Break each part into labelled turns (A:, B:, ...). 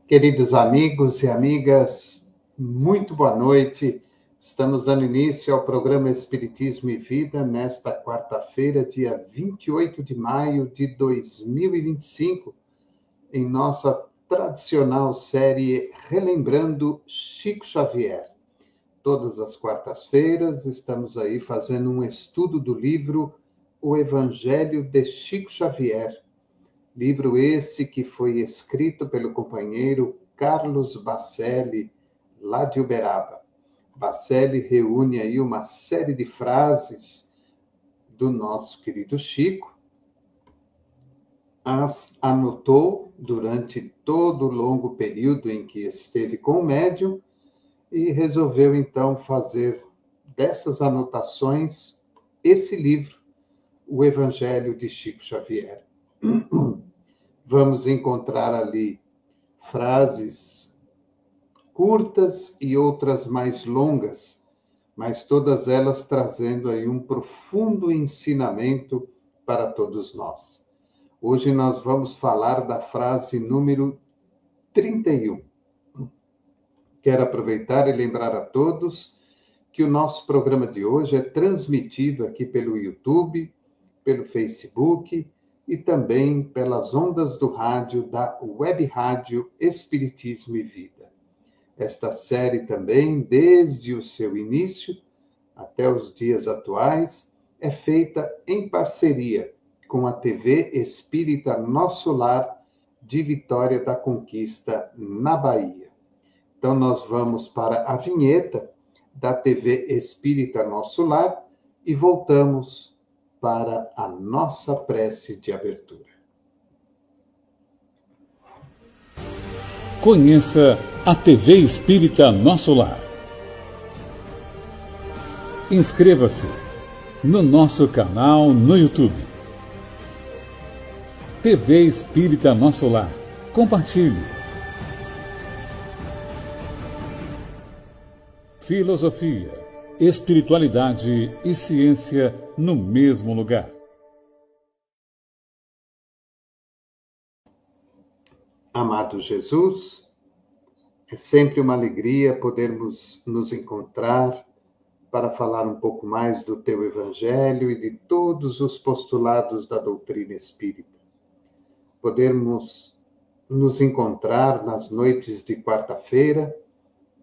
A: Queridos amigos e amigas, muito boa noite. Estamos dando início ao programa Espiritismo e Vida nesta quarta-feira, dia 28 de maio de 2025, em nossa tradicional série Relembrando Chico Xavier. Todas as quartas-feiras estamos aí fazendo um estudo do livro O Evangelho de Chico Xavier. Livro esse que foi escrito pelo companheiro Carlos Bacelli, lá de Uberaba. Bacelli reúne aí uma série de frases do nosso querido Chico, as anotou durante todo o longo período em que esteve com o médium e resolveu então fazer dessas anotações esse livro, O Evangelho de Chico Xavier. Vamos encontrar ali frases curtas e outras mais longas, mas todas elas trazendo aí um profundo ensinamento para todos nós. Hoje nós vamos falar da frase número 31. Quero aproveitar e lembrar a todos que o nosso programa de hoje é transmitido aqui pelo YouTube, pelo Facebook e também pelas ondas do rádio da Web Rádio Espiritismo e Vida. Esta série também, desde o seu início até os dias atuais, é feita em parceria com a TV Espírita Nosso Lar de Vitória da Conquista, na Bahia. Então nós vamos para a vinheta da TV Espírita Nosso Lar e voltamos para a nossa prece de abertura.
B: Conheça a TV Espírita Nosso Lar. Inscreva-se no nosso canal no YouTube. TV Espírita Nosso Lar. Compartilhe. Filosofia, espiritualidade e ciência no mesmo lugar.
A: Amado Jesus, é sempre uma alegria podermos nos encontrar para falar um pouco mais do teu Evangelho e de todos os postulados da doutrina espírita. Podermos nos encontrar nas noites de quarta-feira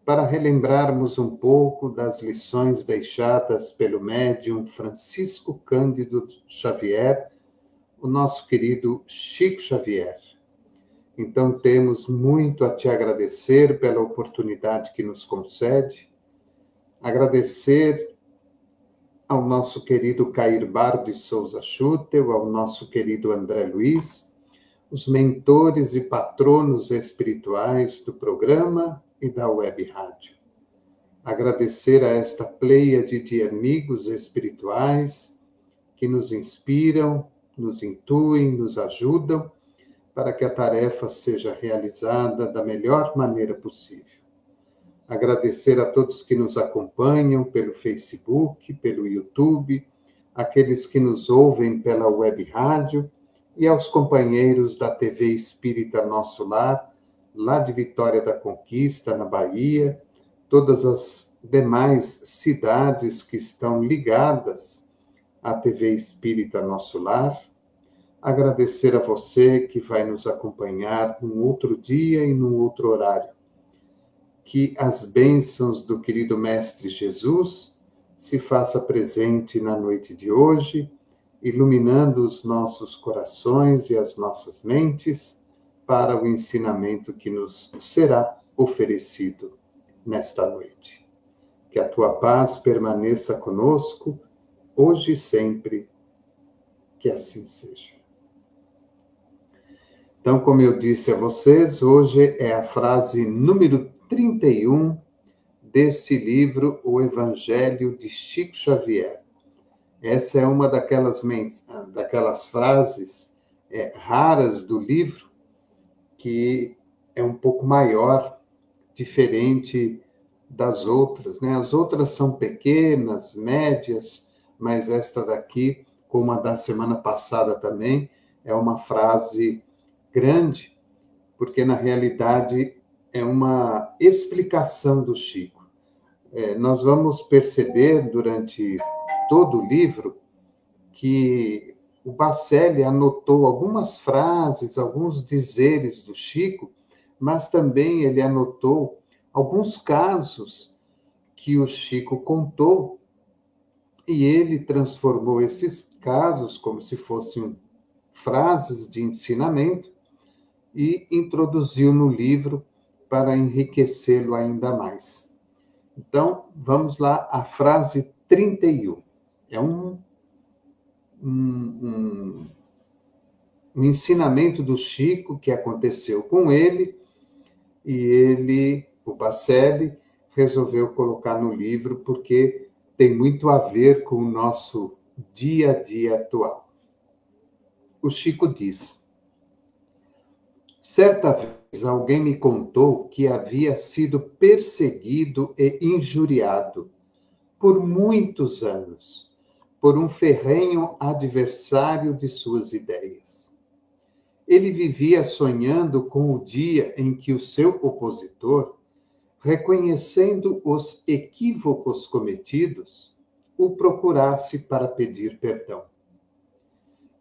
A: para relembrarmos um pouco das lições deixadas pelo médium Francisco Cândido Xavier, o nosso querido Chico Xavier. Então, temos muito a te agradecer pela oportunidade que nos concede, agradecer ao nosso querido Cair Bar de Souza Schutel, ao nosso querido André Luiz, os mentores e patronos espirituais do programa e da Web Rádio. Agradecer a esta pleiade de amigos espirituais que nos inspiram, nos intuem, nos ajudam para que a tarefa seja realizada da melhor maneira possível. Agradecer a todos que nos acompanham pelo Facebook, pelo YouTube, aqueles que nos ouvem pela Web Rádio e aos companheiros da TV Espírita Nosso Lar, lá de Vitória da Conquista, na Bahia, todas as demais cidades que estão ligadas à TV Espírita Nosso Lar. Agradecer a você que vai nos acompanhar num outro dia e num outro horário. Que as bênçãos do querido Mestre Jesus se faça presente na noite de hoje, iluminando os nossos corações e as nossas mentes para o ensinamento que nos será oferecido nesta noite. Que a tua paz permaneça conosco, hoje e sempre, que assim seja. Então, como eu disse a vocês, hoje é a frase número 31 desse livro, O Evangelho de Chico Xavier. Essa é uma daquelas frases raras do livro, que é um pouco maior, diferente das outras, né? As outras são pequenas, médias, mas esta daqui, como a da semana passada também, é uma frase grande, porque na realidade é uma explicação do Chico. Nós vamos perceber durante todo o livro que o Bacelli anotou algumas frases, alguns dizeres do Chico, mas também ele anotou alguns casos que o Chico contou e ele transformou esses casos como se fossem frases de ensinamento e introduziu no livro para enriquecê-lo ainda mais. Então, vamos lá, a frase 31. É um ensinamento do Chico que aconteceu com ele, e ele, o Bacelli, resolveu colocar no livro porque tem muito a ver com o nosso dia a dia atual. O Chico diz: certa vez alguém me contou que havia sido perseguido e injuriado por muitos anos por um ferrenho adversário de suas ideias. Ele vivia sonhando com o dia em que o seu opositor, reconhecendo os equívocos cometidos, o procurasse para pedir perdão.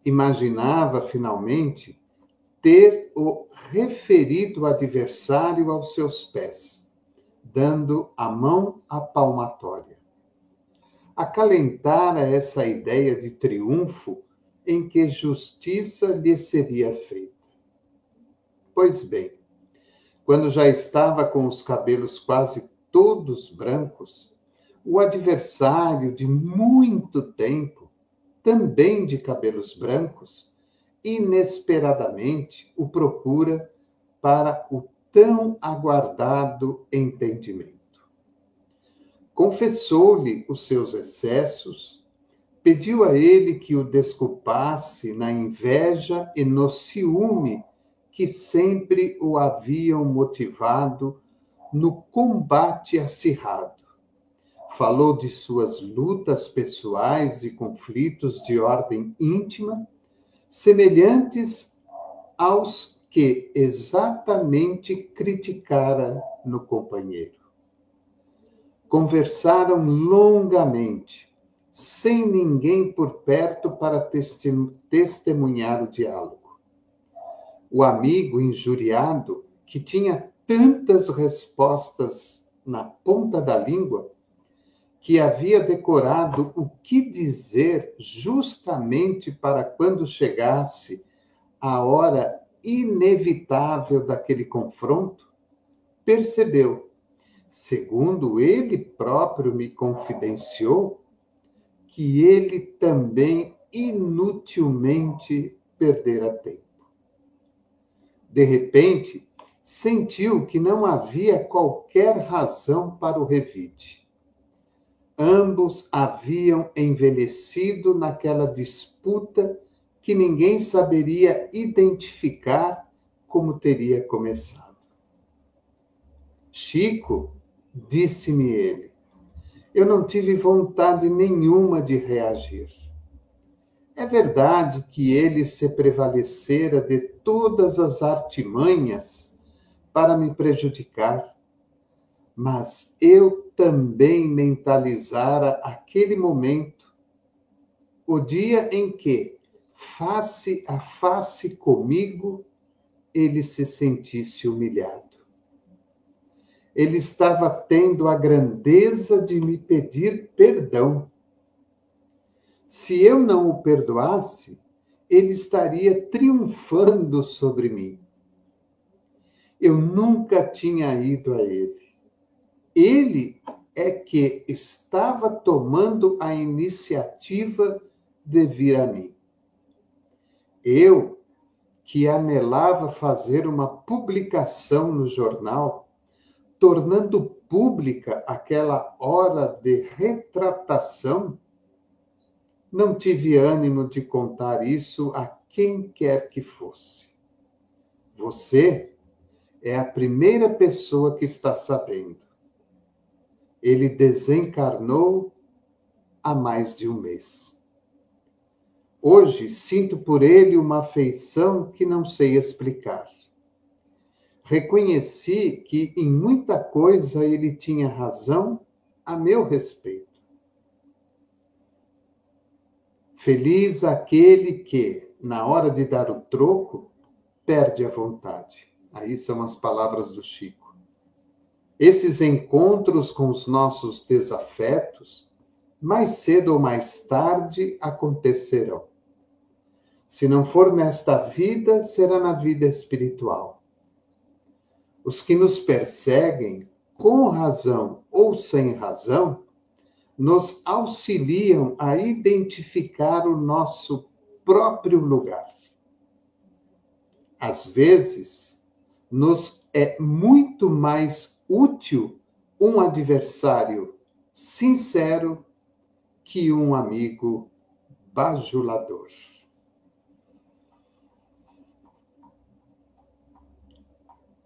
A: Imaginava, finalmente, ter o referido adversário aos seus pés, dando a mão à palmatória. Acalentara essa ideia de triunfo em que justiça lhe seria feita. Pois bem, quando já estava com os cabelos quase todos brancos, o adversário de muito tempo, também de cabelos brancos, inesperadamente o procura para o tão aguardado entendimento. Confessou-lhe os seus excessos, pediu a ele que o desculpasse na inveja e no ciúme que sempre o haviam motivado no combate acirrado. Falou de suas lutas pessoais e conflitos de ordem íntima, semelhantes aos que exatamente criticara no companheiro. Conversaram longamente, sem ninguém por perto para testemunhar o diálogo. O amigo injuriado, que tinha tantas respostas na ponta da língua, que havia decorado o que dizer justamente para quando chegasse a hora inevitável daquele confronto, percebeu, segundo ele próprio me confidenciou, que ele também inutilmente perdera tempo. De repente, sentiu que não havia qualquer razão para o revide. Ambos haviam envelhecido naquela disputa que ninguém saberia identificar como teria começado. Chico, disse-me ele, eu não tive vontade nenhuma de reagir. É verdade que ele se prevalecera de todas as artimanhas para me prejudicar, mas eu também mentalizara aquele momento, o dia em que, face a face comigo, ele se sentisse humilhado. Ele estava tendo a grandeza de me pedir perdão. Se eu não o perdoasse, ele estaria triunfando sobre mim. Eu nunca tinha ido a ele. Ele é que estava tomando a iniciativa de vir a mim. Eu, que anelava fazer uma publicação no jornal, tornando pública aquela hora de retratação, não tive ânimo de contar isso a quem quer que fosse. Você é a primeira pessoa que está sabendo. Ele desencarnou há mais de um mês. Hoje sinto por ele uma afeição que não sei explicar. reconheci que em muita coisa ele tinha razão a meu respeito. Feliz aquele que, na hora de dar o troco, perde a vontade. Aí são as palavras do Chico. Esses encontros com os nossos desafetos, mais cedo ou mais tarde, acontecerão. Se não for nesta vida, será na vida espiritual. Os que nos perseguem, com razão ou sem razão, nos auxiliam a identificar o nosso próprio lugar. Às vezes, nos é muito mais útil um adversário sincero que um amigo bajulador.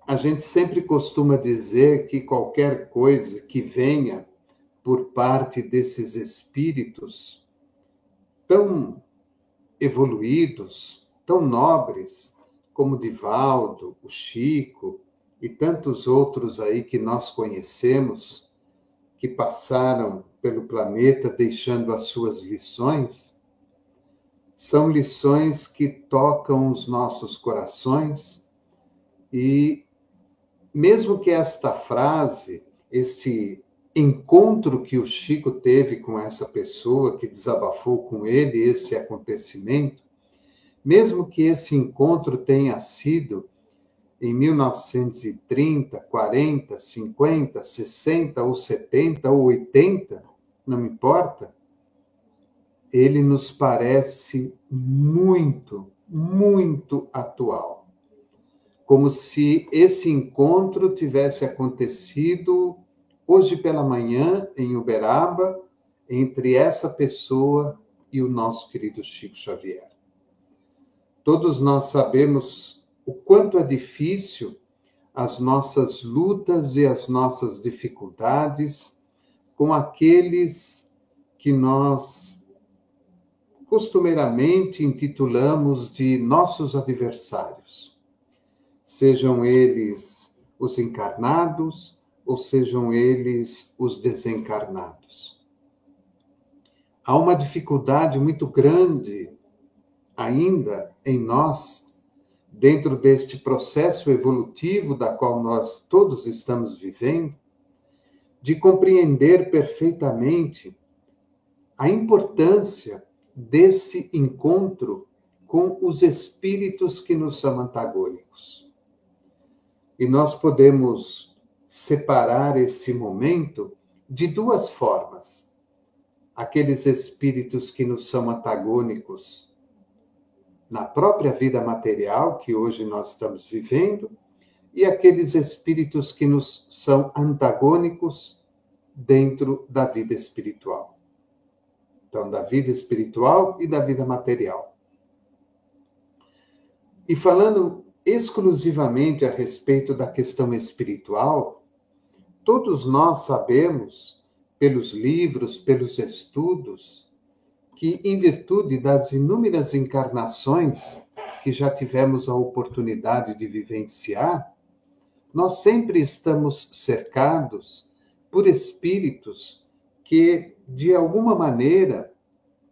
A: A gente sempre costuma dizer que qualquer coisa que venha por parte desses espíritos tão evoluídos, tão nobres, como Divaldo, o Chico e tantos outros aí que nós conhecemos, que passaram pelo planeta deixando as suas lições, são lições que tocam os nossos corações e mesmo que esta frase, este encontro que o Chico teve com essa pessoa que desabafou com ele esse acontecimento, mesmo que esse encontro tenha sido em 1930, 40, 50, 60 ou 70 ou 80, não importa, ele nos parece muito, muito atual. Como se esse encontro tivesse acontecido hoje pela manhã, em Uberaba, entre essa pessoa e o nosso querido Chico Xavier. Todos nós sabemos o quanto é difícil as nossas lutas e as nossas dificuldades com aqueles que nós costumeiramente intitulamos de nossos adversários. Sejam eles os encarnados, ou sejam eles os desencarnados. Há uma dificuldade muito grande ainda em nós, dentro deste processo evolutivo da qual nós todos estamos vivendo, de compreender perfeitamente a importância desse encontro com os espíritos que nos são antagônicos. E nós podemos separar esse momento de duas formas. Aqueles espíritos que nos são antagônicos na própria vida material que hoje nós estamos vivendo e aqueles espíritos que nos são antagônicos dentro da vida espiritual. Então, da vida espiritual e da vida material. E falando exclusivamente a respeito da questão espiritual, todos nós sabemos, pelos livros, pelos estudos, que em virtude das inúmeras encarnações que já tivemos a oportunidade de vivenciar, nós sempre estamos cercados por espíritos que, de alguma maneira,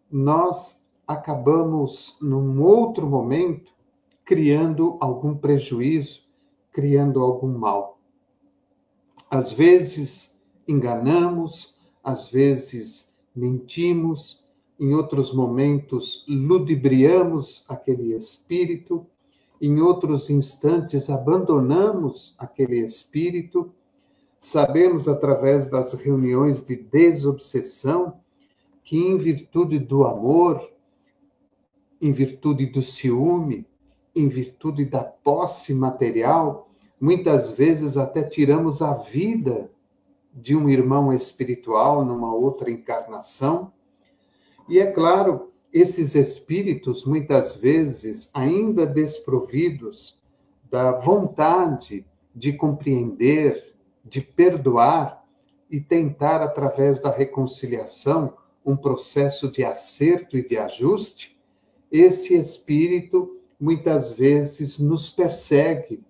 A: nós acabamos, num outro momento, criando algum prejuízo, criando algum mal. Às vezes enganamos, às vezes mentimos, em outros momentos ludibriamos aquele espírito, em outros instantes abandonamos aquele espírito. Sabemos através das reuniões de desobsessão que em virtude do amor, em virtude do ciúme, em virtude da posse material, muitas vezes até tiramos a vida de um irmão espiritual numa outra encarnação. E é claro, esses espíritos, muitas vezes, ainda desprovidos da vontade de compreender, de perdoar e tentar, através da reconciliação, um processo de acerto e de ajuste, esse espírito muitas vezes nos persegue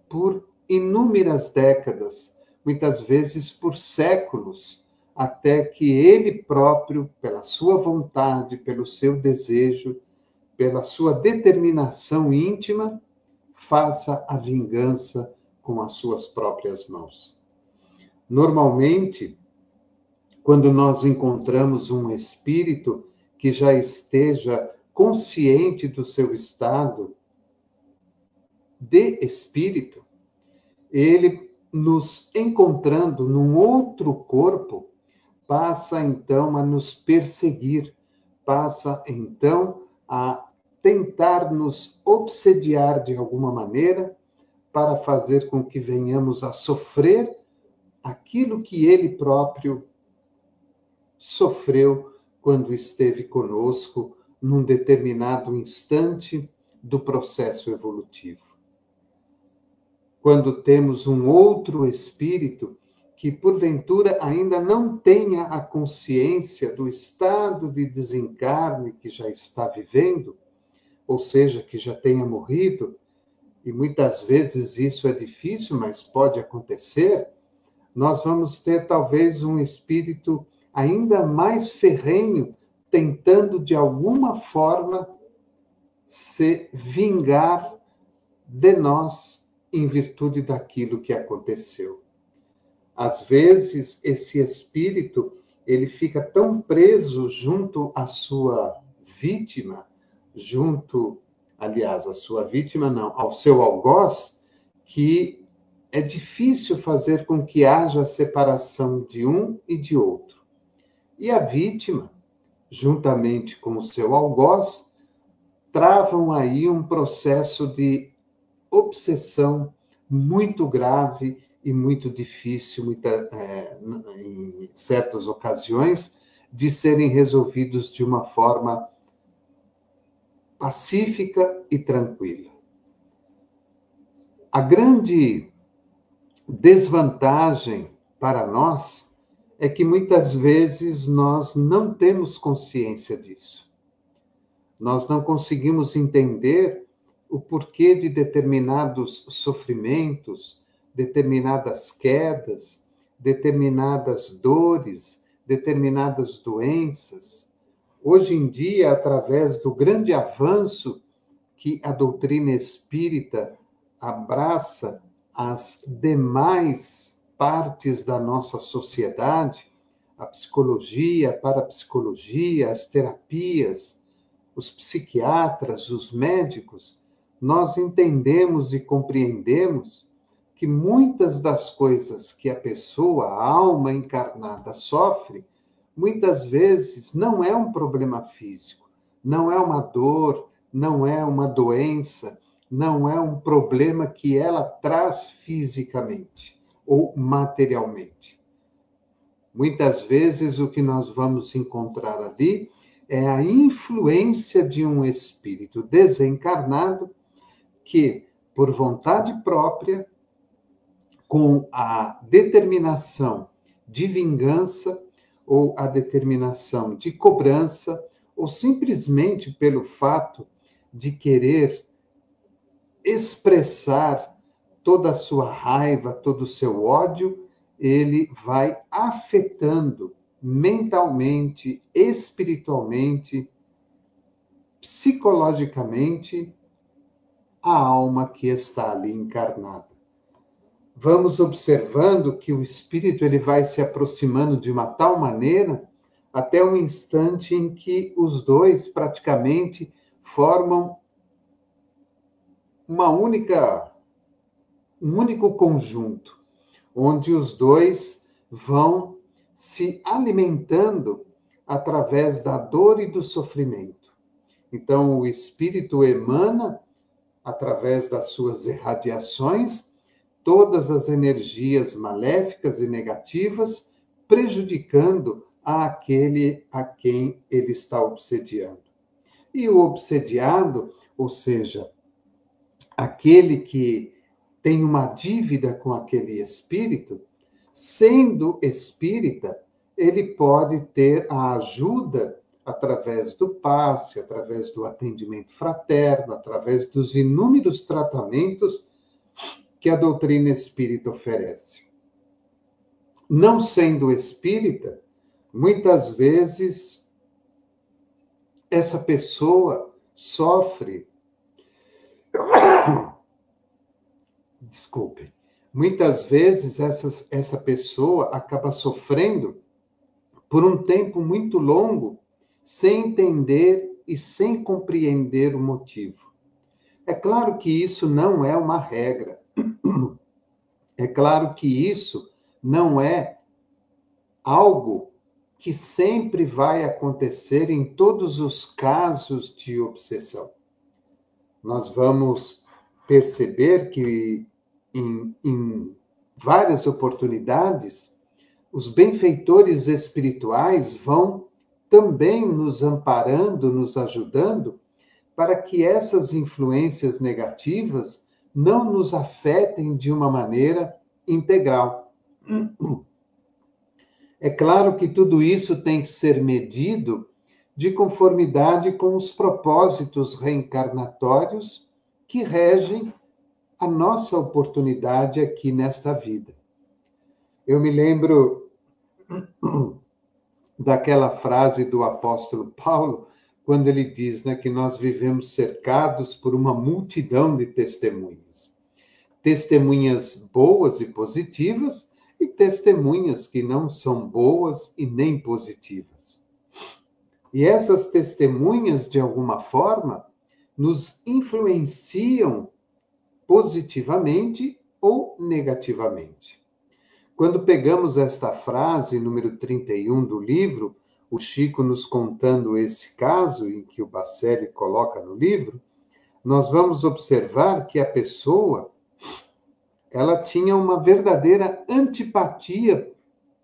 A: por inúmeras décadas, muitas vezes por séculos, até que ele próprio, pela sua vontade, pelo seu desejo, pela sua determinação íntima, faça a vingança com as suas próprias mãos. Normalmente, quando nós encontramos um espírito que já esteja consciente do seu estado de espírito, ele, nos encontrando num outro corpo, passa então a nos perseguir, passa então a tentar nos obsediar de alguma maneira para fazer com que venhamos a sofrer aquilo que ele próprio sofreu quando esteve conosco num determinado instante do processo evolutivo. Quando temos um outro espírito que, porventura, ainda não tenha a consciência do estado de desencarne que já está vivendo, ou seja, que já tenha morrido, e muitas vezes isso é difícil, mas pode acontecer, nós vamos ter talvez um espírito ainda mais ferrenho, tentando de alguma forma se vingar de nós em virtude daquilo que aconteceu. Às vezes, esse espírito, ele fica tão preso junto à sua vítima, a sua vítima não, ao seu algoz, que é difícil fazer com que haja a separação de um e de outro. E a vítima, juntamente com o seu algoz, travam aí um processo de obsessão muito grave e muito difícil, em certas ocasiões, de serem resolvidos de uma forma pacífica e tranquila. A grande desvantagem para nós é que muitas vezes nós não temos consciência disso. Nós não conseguimos entender o porquê de determinados sofrimentos, determinadas quedas, determinadas dores, determinadas doenças. Hoje em dia, através do grande avanço que a doutrina espírita abraça as demais partes da nossa sociedade, a psicologia, a parapsicologia, as terapias, os psiquiatras, os médicos, nós entendemos e compreendemos que muitas das coisas que a pessoa, a alma encarnada, sofre, muitas vezes não é um problema físico, não é uma dor, não é uma doença, não é um problema que ela traz fisicamente ou materialmente. Muitas vezes o que nós vamos encontrar ali é a influência de um espírito desencarnado que, por vontade própria, com a determinação de vingança ou a determinação de cobrança, ou simplesmente pelo fato de querer expressar toda a sua raiva, todo o seu ódio, ele vai afetando mentalmente, espiritualmente, psicologicamente, a alma que está ali encarnada. Vamos observando que o espírito ele vai se aproximando de uma tal maneira até um instante em que os dois praticamente formam um único conjunto, onde os dois vão se alimentando através da dor e do sofrimento. Então, o espírito emana, através das suas irradiações, todas as energias maléficas e negativas, prejudicando aquele a quem ele está obsediando. E o obsediado, ou seja, aquele que tem uma dívida com aquele espírito, sendo espírita, ele pode ter a ajuda através do passe, através do atendimento fraterno, através dos inúmeros tratamentos que a doutrina espírita oferece. Não sendo espírita, muitas vezes essa pessoa sofre. Desculpe. Muitas vezes essa pessoa acaba sofrendo por um tempo muito longo, sem entender e sem compreender o motivo. É claro que isso não é uma regra. É claro que isso não é algo que sempre vai acontecer em todos os casos de obsessão. Nós vamos perceber que em várias oportunidades, os benfeitores espirituais vão também nos amparando, nos ajudando, para que essas influências negativas não nos afetem de uma maneira integral. É claro que tudo isso tem que ser medido de conformidade com os propósitos reencarnatórios que regem a nossa oportunidade aqui nesta vida. Eu me lembro daquela frase do apóstolo Paulo, quando ele diz, né, que nós vivemos cercados por uma multidão de testemunhas. Testemunhas boas e positivas e testemunhas que não são boas e nem positivas. E essas testemunhas, de alguma forma, nos influenciam positivamente ou negativamente. Quando pegamos esta frase, número 31 do livro, o Chico nos contando esse caso em que o Bacelli coloca no livro, nós vamos observar que a pessoa, ela tinha uma verdadeira antipatia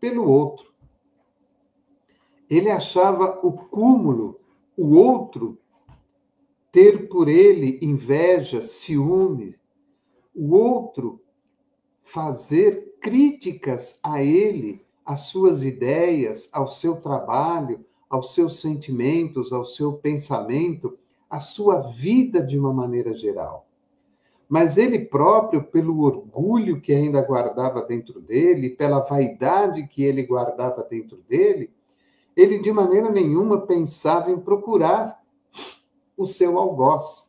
A: pelo outro. Ele achava o cúmulo, o outro, ter por ele inveja, ciúme, o outro fazer críticas a ele, às suas ideias, ao seu trabalho, aos seus sentimentos, ao seu pensamento, à sua vida de uma maneira geral. Mas ele próprio, pelo orgulho que ainda guardava dentro dele, pela vaidade que ele guardava dentro dele, ele de maneira nenhuma pensava em procurar o seu algoz.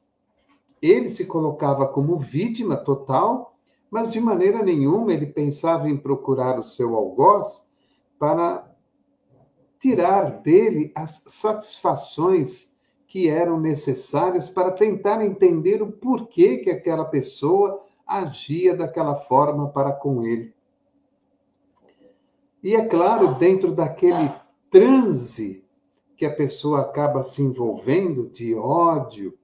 A: Ele se colocava como vítima total, mas de maneira nenhuma ele pensava em procurar o seu algoz para tirar dele as satisfações que eram necessárias para tentar entender o porquê que aquela pessoa agia daquela forma para com ele. E é claro, dentro daquele transe que a pessoa acaba se envolvendo de ódio,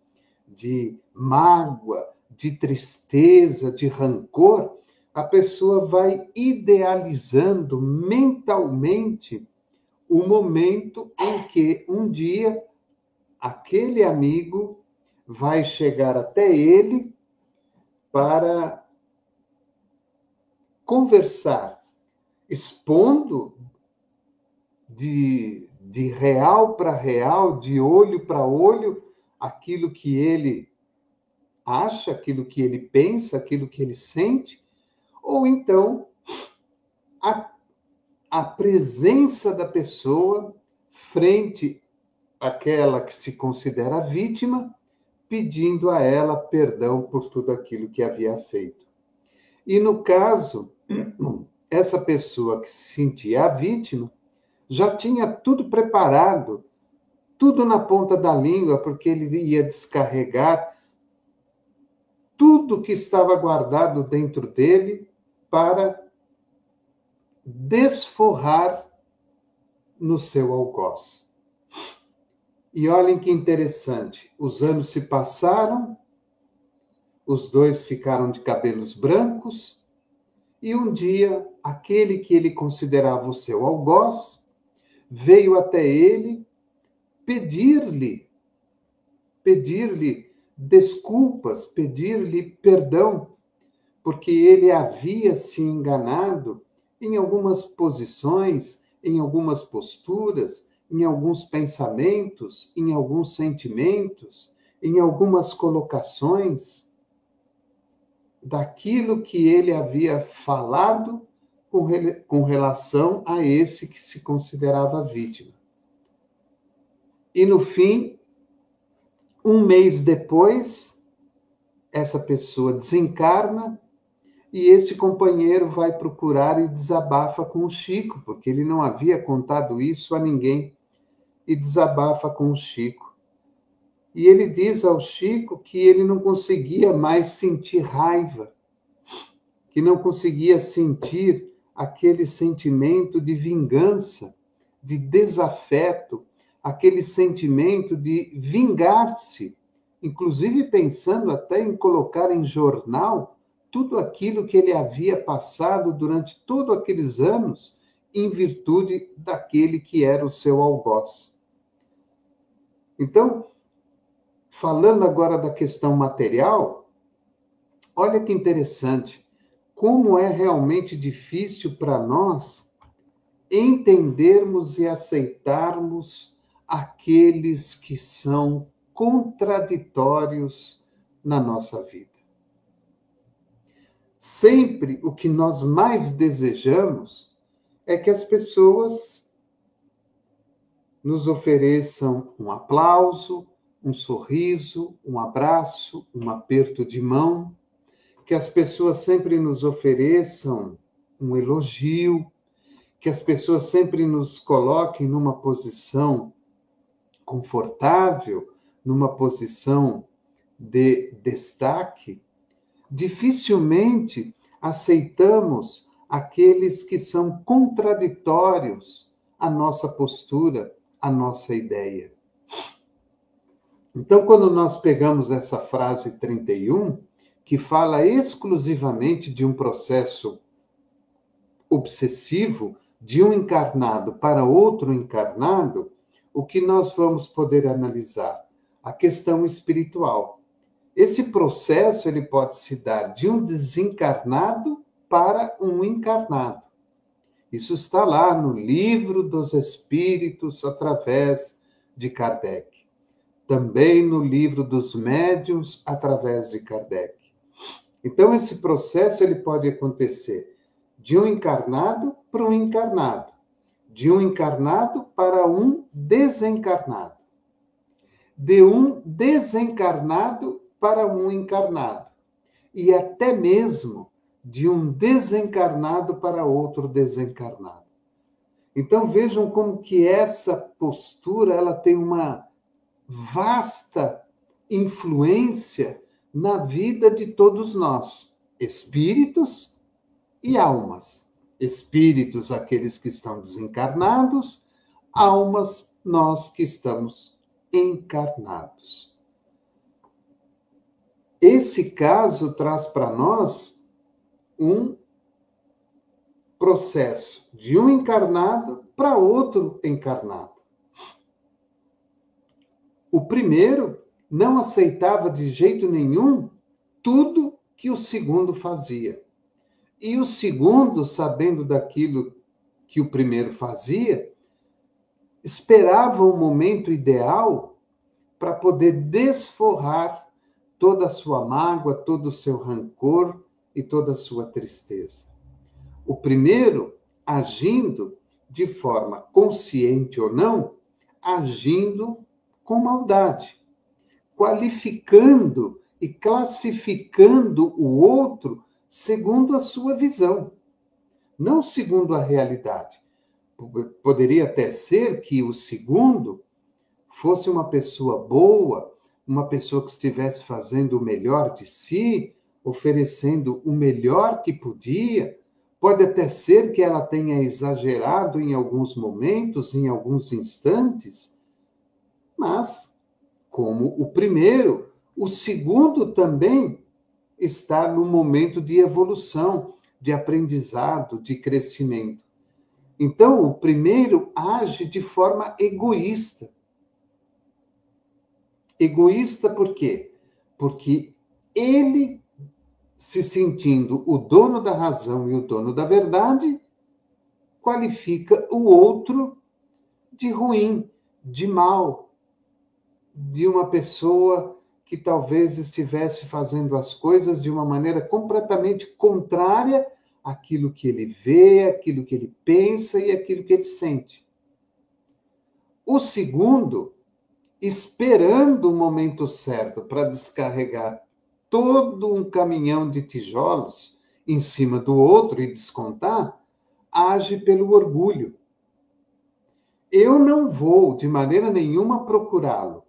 A: de mágoa, de tristeza, de rancor, a pessoa vai idealizando mentalmente o momento em que um dia aquele amigo vai chegar até ele para conversar, expondo de real para real, de olho para olho, aquilo que ele acha, aquilo que ele pensa, aquilo que ele sente, ou então a presença da pessoa frente àquela que se considera vítima, pedindo a ela perdão por tudo aquilo que havia feito. E no caso, essa pessoa que se sentia a vítima já tinha tudo preparado, tudo na ponta da língua, porque ele ia descarregar tudo que estava guardado dentro dele para desforrar no seu algoz. E olhem que interessante, os anos se passaram, os dois ficaram de cabelos brancos, e um dia, aquele que ele considerava o seu algoz, veio até ele pedir-lhe desculpas, pedir-lhe perdão, porque ele havia se enganado em algumas posições, em algumas posturas, em alguns pensamentos, em alguns sentimentos, em algumas colocações. daquilo que ele havia falado com relação a esse que se considerava vítima. E, no fim, um mês depois, essa pessoa desencarna e esse companheiro vai procurar e desabafa com o Chico, porque ele não havia contado isso a ninguém, e desabafa com o Chico. E ele diz ao Chico que ele não conseguia mais sentir raiva, que não conseguia sentir aquele sentimento de vingança, de desafeto, aquele sentimento de vingar-se, inclusive pensando até em colocar em jornal tudo aquilo que ele havia passado durante todos aqueles anos em virtude daquele que era o seu algoz. Então, falando agora da questão material, olha que interessante, como é realmente difícil para nós entendermos e aceitarmos aqueles que são contraditórios na nossa vida. Sempre o que nós mais desejamos é que as pessoas nos ofereçam um aplauso, um sorriso, um abraço, um aperto de mão, que as pessoas sempre nos ofereçam um elogio, que as pessoas sempre nos coloquem numa posição confortável, numa posição de destaque. Dificilmente aceitamos aqueles que são contraditórios à nossa postura, à nossa ideia. Então, quando nós pegamos essa frase 31, que fala exclusivamente de um processo obsessivo, de um encarnado para outro encarnado, o que nós vamos poder analisar? A questão espiritual. Esse processo ele pode se dar de um desencarnado para um encarnado. Isso está lá no Livro dos Espíritos, através de Kardec. Também no Livro dos Médiuns, através de Kardec. Então, esse processo ele pode acontecer de um encarnado para um encarnado, de um encarnado para um desencarnado, de um desencarnado para um encarnado, e até mesmo de um desencarnado para outro desencarnado. Então vejam como que essa postura ela tem uma vasta influência na vida de todos nós, espíritos e almas. Espíritos, aqueles que estão desencarnados, almas, nós que estamos encarnados. Esse caso traz para nós um processo de um encarnado para outro encarnado. O primeiro não aceitava de jeito nenhum tudo que o segundo fazia. E o segundo, sabendo daquilo que o primeiro fazia, esperava o momento ideal para poder desforrar toda a sua mágoa, todo o seu rancor e toda a sua tristeza. O primeiro, agindo de forma consciente ou não, agindo com maldade, qualificando e classificando o outro segundo a sua visão, não segundo a realidade. Poderia até ser que o segundo fosse uma pessoa boa, uma pessoa que estivesse fazendo o melhor de si, oferecendo o melhor que podia. Pode até ser que ela tenha exagerado em alguns momentos, em alguns instantes, mas, como o primeiro, o segundo também está no momento de evolução, de aprendizado, de crescimento. Então, o primeiro age de forma egoísta. Egoísta por quê? Porque ele, se sentindo o dono da razão e o dono da verdade, qualifica o outro de ruim, de mal, de uma pessoa que talvez estivesse fazendo as coisas de uma maneira completamente contrária àquilo que ele vê, àquilo que ele pensa e àquilo que ele sente. O segundo, esperando o momento certo para descarregar todo um caminhão de tijolos em cima do outro e descontar, age pelo orgulho. Eu não vou, de maneira nenhuma, procurá-lo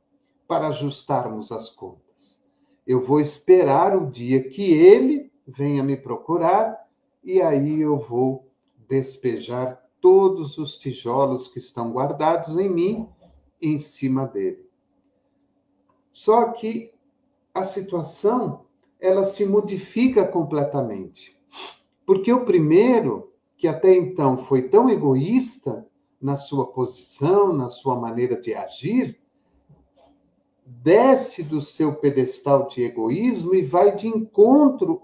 A: para ajustarmos as contas. Eu vou esperar o dia que ele venha me procurar e aí eu vou despejar todos os tijolos que estão guardados em mim em cima dele. Só que a situação, ela se modifica completamente. Porque o primeiro, que até então foi tão egoísta na sua posição, na sua maneira de agir, desce do seu pedestal de egoísmo e vai de encontro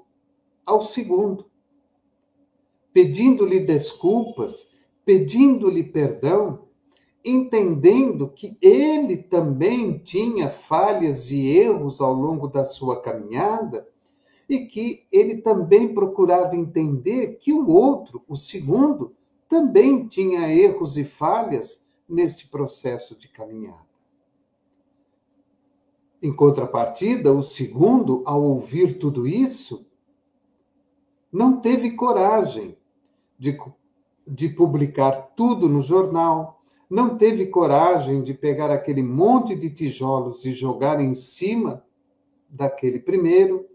A: ao segundo, pedindo-lhe desculpas, pedindo-lhe perdão, entendendo que ele também tinha falhas e erros ao longo da sua caminhada e que ele também procurava entender que o outro, o segundo, também tinha erros e falhas neste processo de caminhada. Em contrapartida, o segundo, ao ouvir tudo isso, não teve coragem de publicar tudo no jornal, não teve coragem de pegar aquele monte de tijolos e jogar em cima daquele primeiro,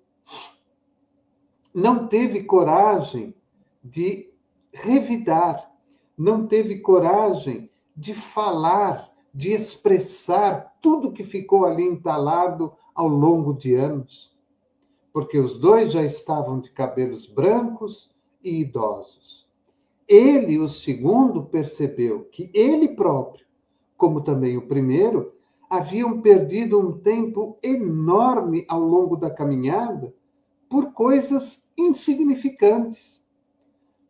A: não teve coragem de revidar, não teve coragem de falar, de expressar tudo que ficou ali entalado ao longo de anos, porque os dois já estavam de cabelos brancos e idosos. Ele, o segundo, percebeu que ele próprio, como também o primeiro, haviam perdido um tempo enorme ao longo da caminhada por coisas insignificantes.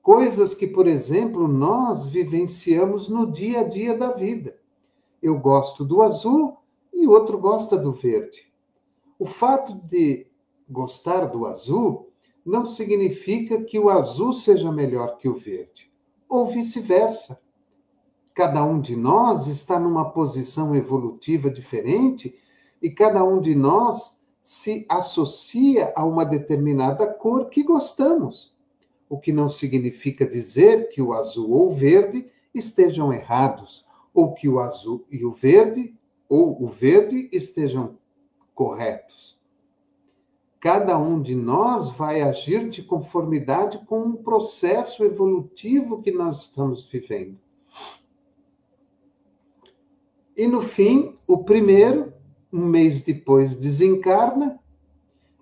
A: Coisas que, por exemplo, nós vivenciamos no dia a dia da vida. Eu gosto do azul e o outro gosta do verde. O fato de gostar do azul não significa que o azul seja melhor que o verde, ou vice-versa. Cada um de nós está numa posição evolutiva diferente e cada um de nós se associa a uma determinada cor que gostamos, o que não significa dizer que o azul ou o verde estejam errados, ou que o azul e o verde, ou o verde estejam corretos. Cada um de nós vai agir de conformidade com um processo evolutivo que nós estamos vivendo. E no fim, o primeiro, um mês depois, desencarna,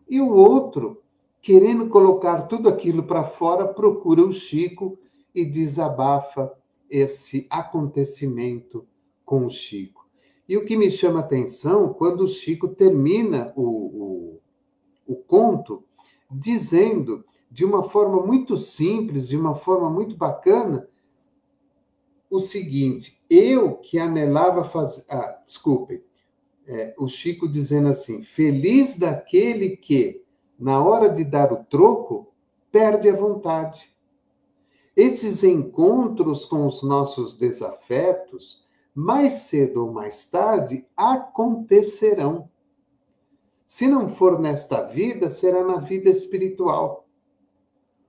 A: e o outro, querendo colocar tudo aquilo para fora, procura o Chico e desabafa esse acontecimento com o Chico. E o que me chama a atenção, quando o Chico termina o conto, dizendo de uma forma muito simples, de uma forma muito bacana, o seguinte: eu que anelava fazer... desculpem. O Chico dizendo assim: feliz daquele que, na hora de dar o troco, perde a vontade. Esses encontros com os nossos desafetos, mais cedo ou mais tarde, acontecerão. Se não for nesta vida, será na vida espiritual.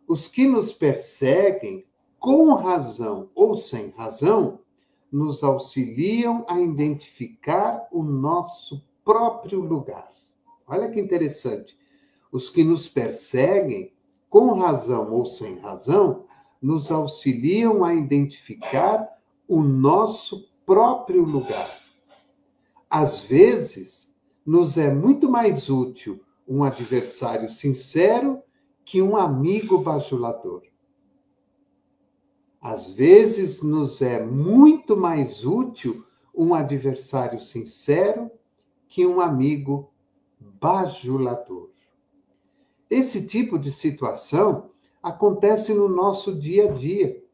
A: Os que nos perseguem, com razão ou sem razão, nos auxiliam a identificar o nosso próprio lugar. Olha que interessante. Os que nos perseguem, com razão ou sem razão, nos auxiliam a identificar o nosso próprio lugar. Às vezes, nos é muito mais útil um adversário sincero que um amigo bajulador. Às vezes, nos é muito mais útil um adversário sincero que um amigo bajulador. Esse tipo de situação acontece no nosso dia a dia,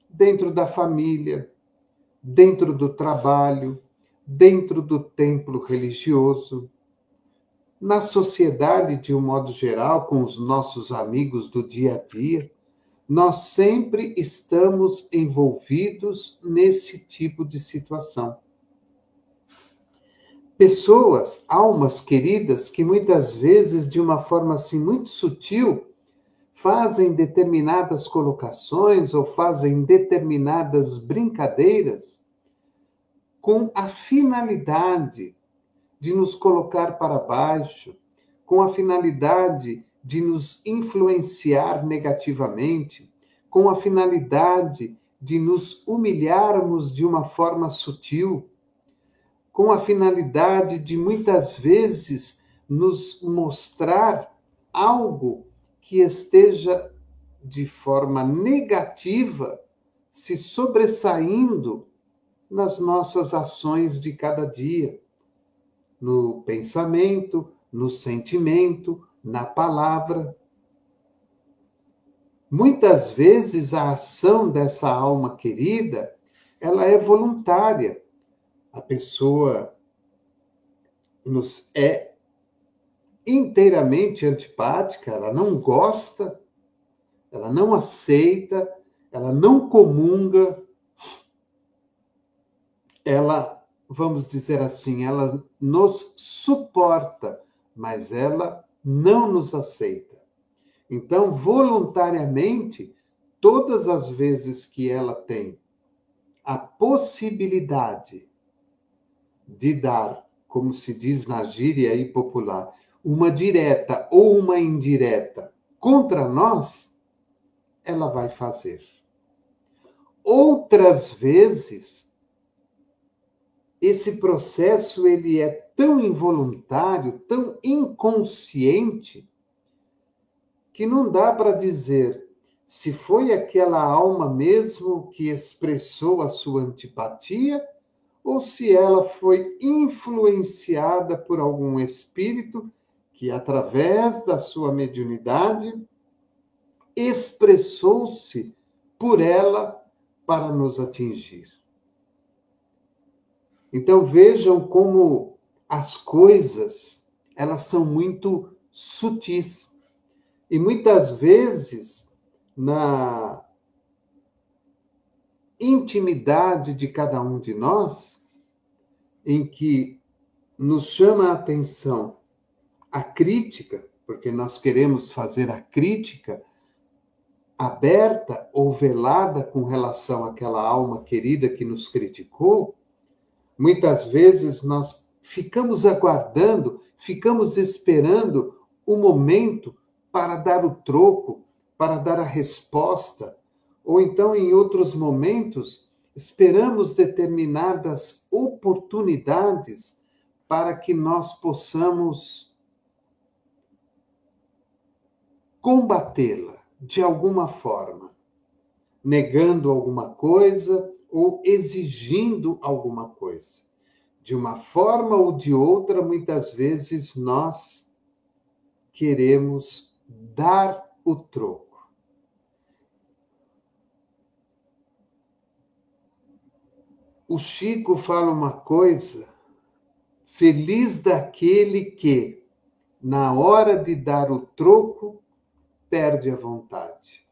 A: dentro da família, dentro do trabalho, dentro do templo religioso, na sociedade de um modo geral, com os nossos amigos do dia a dia, nós sempre estamos envolvidos nesse tipo de situação. Pessoas, almas queridas, que muitas vezes, de uma forma assim muito sutil, fazem determinadas colocações ou fazem determinadas brincadeiras com a finalidade de nos colocar para baixo, com a finalidade de nos influenciar negativamente, com a finalidade de nos humilharmos de uma forma sutil, com a finalidade de muitas vezes nos mostrar algo que esteja de forma negativa se sobressaindo nas nossas ações de cada dia, no pensamento, no sentimento, na palavra. Muitas vezes a ação dessa alma querida, ela é voluntária. A pessoa nos é inteiramente antipática, ela não gosta, ela não aceita, ela não comunga, ela, vamos dizer assim, ela nos suporta, mas ela não nos aceita. Então, voluntariamente, todas as vezes que ela tem a possibilidade de dar, como se diz na gíria aí popular, uma direta ou uma indireta contra nós, ela vai fazer. Outras vezes, esse processo ele é tão involuntário, tão inconsciente, que não dá para dizer se foi aquela alma mesmo que expressou a sua antipatia ou se ela foi influenciada por algum espírito que, através da sua mediunidade, expressou-se por ela para nos atingir. Então vejam como as coisas, elas são muito sutis. E muitas vezes, na intimidade de cada um de nós, em que nos chama a atenção a crítica, porque nós queremos fazer a crítica aberta ou velada com relação àquela alma querida que nos criticou, muitas vezes nós ficamos aguardando, ficamos esperando o momento para dar o troco, para dar a resposta, ou então, em outros momentos, esperamos determinadas oportunidades para que nós possamos combatê-la de alguma forma, negando alguma coisa ou exigindo alguma coisa. De uma forma ou de outra, muitas vezes nós queremos dar o troco. O Chico fala uma coisa: feliz daquele que, na hora de dar o troco, perde a vontade.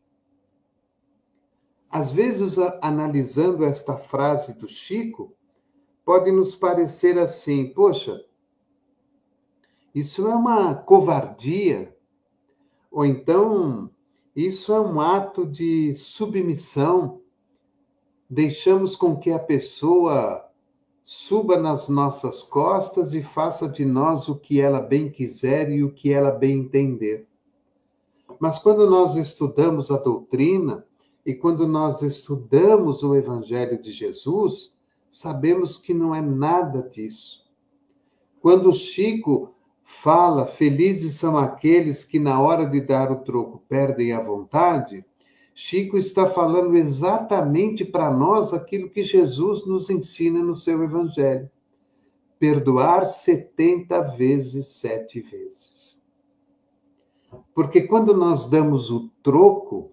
A: Às vezes, analisando esta frase do Chico, pode nos parecer assim: poxa, isso é uma covardia, ou então isso é um ato de submissão. Deixamos com que a pessoa suba nas nossas costas e faça de nós o que ela bem quiser e o que ela bem entender. Mas quando nós estudamos a doutrina e quando nós estudamos o Evangelho de Jesus, sabemos que não é nada disso. Quando o Chico fala, felizes são aqueles que na hora de dar o troco perdem a vontade, Chico está falando exatamente para nós aquilo que Jesus nos ensina no seu Evangelho. Perdoar 70 vezes 7 vezes. Porque quando nós damos o troco,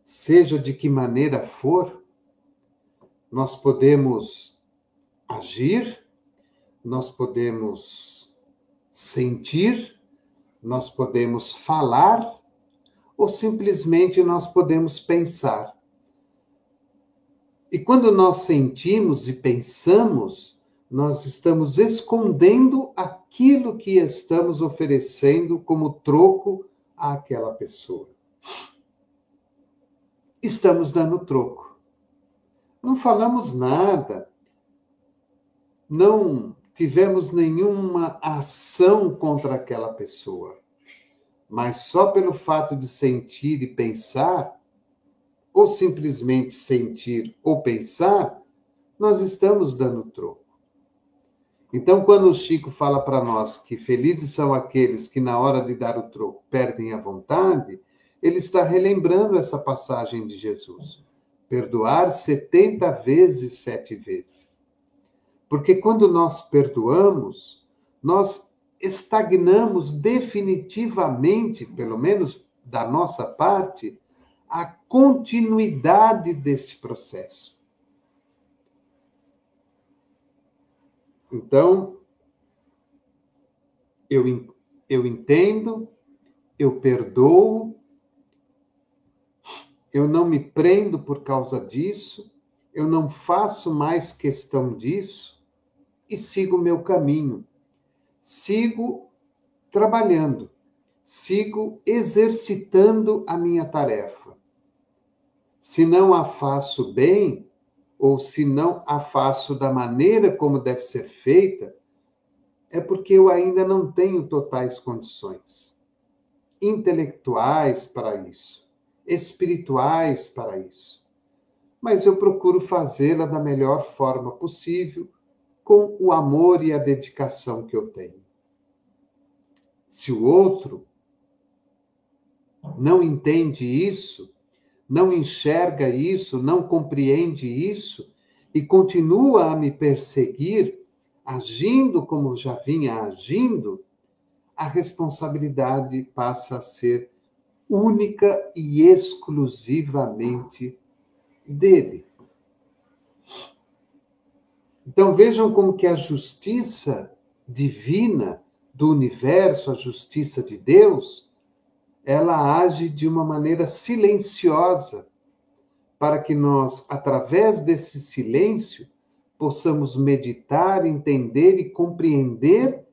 A: seja de que maneira for, nós podemos agir, nós podemos sentir, nós podemos falar, ou simplesmente nós podemos pensar. E quando nós sentimos e pensamos, nós estamos escondendo aquilo que estamos oferecendo como troco àquela pessoa. Estamos dando troco. Não falamos nada, não tivemos nenhuma ação contra aquela pessoa, mas só pelo fato de sentir e pensar, ou simplesmente sentir ou pensar, nós estamos dando troco. Então, quando o Chico fala para nós que felizes são aqueles que na hora de dar o troco perdem a vontade, ele está relembrando essa passagem de Jesus. Perdoar 70 vezes 7 vezes. Porque quando nós perdoamos, nós estagnamos definitivamente, pelo menos da nossa parte, a continuidade desse processo. Então, eu entendo, eu perdoo, eu não me prendo por causa disso, eu não faço mais questão disso e sigo o meu caminho. Sigo trabalhando, sigo exercitando a minha tarefa. Se não a faço bem, ou se não a faço da maneira como deve ser feita, é porque eu ainda não tenho totais condições intelectuais para isso, espirituais para isso. Mas eu procuro fazê-la da melhor forma possível, com o amor e a dedicação que eu tenho. Se o outro não entende isso, não enxerga isso, não compreende isso e continua a me perseguir, agindo como já vinha agindo, a responsabilidade passa a ser única e exclusivamente dele. Então vejam como que a justiça divina do universo, a justiça de Deus, ela age de uma maneira silenciosa, para que nós, através desse silêncio, possamos meditar, entender e compreender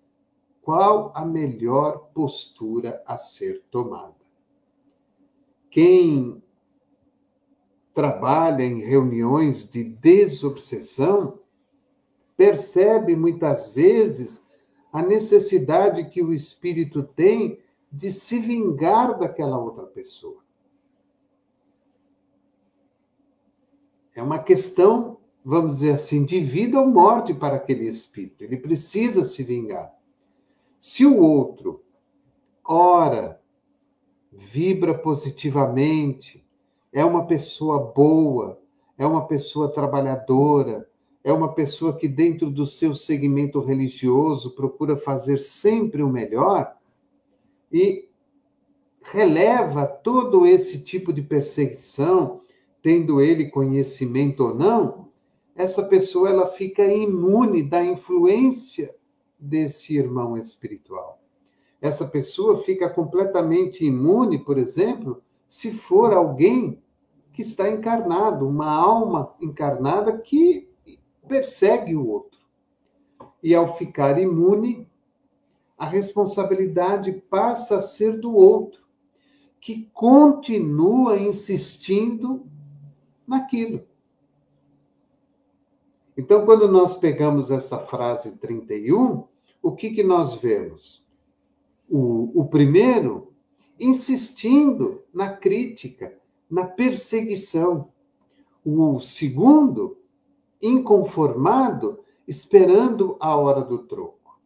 A: qual a melhor postura a ser tomada. Quem trabalha em reuniões de desobsessão percebe muitas vezes a necessidade que o espírito tem de se vingar daquela outra pessoa. É uma questão, vamos dizer assim, de vida ou morte para aquele espírito. Ele precisa se vingar. Se o outro, ora, vibra positivamente, é uma pessoa boa, é uma pessoa trabalhadora, é uma pessoa que dentro do seu segmento religioso procura fazer sempre o melhor e releva todo esse tipo de perseguição, tendo ele conhecimento ou não, essa pessoa ela fica imune da influência desse irmão espiritual. Essa pessoa fica completamente imune, por exemplo, se for alguém que está encarnado, uma alma encarnada que persegue o outro. E ao ficar imune, a responsabilidade passa a ser do outro, que continua insistindo naquilo. Então, quando nós pegamos essa frase 31, o que nós vemos? O primeiro, insistindo na crítica, na perseguição. O segundo, inconformado, esperando a hora do troco.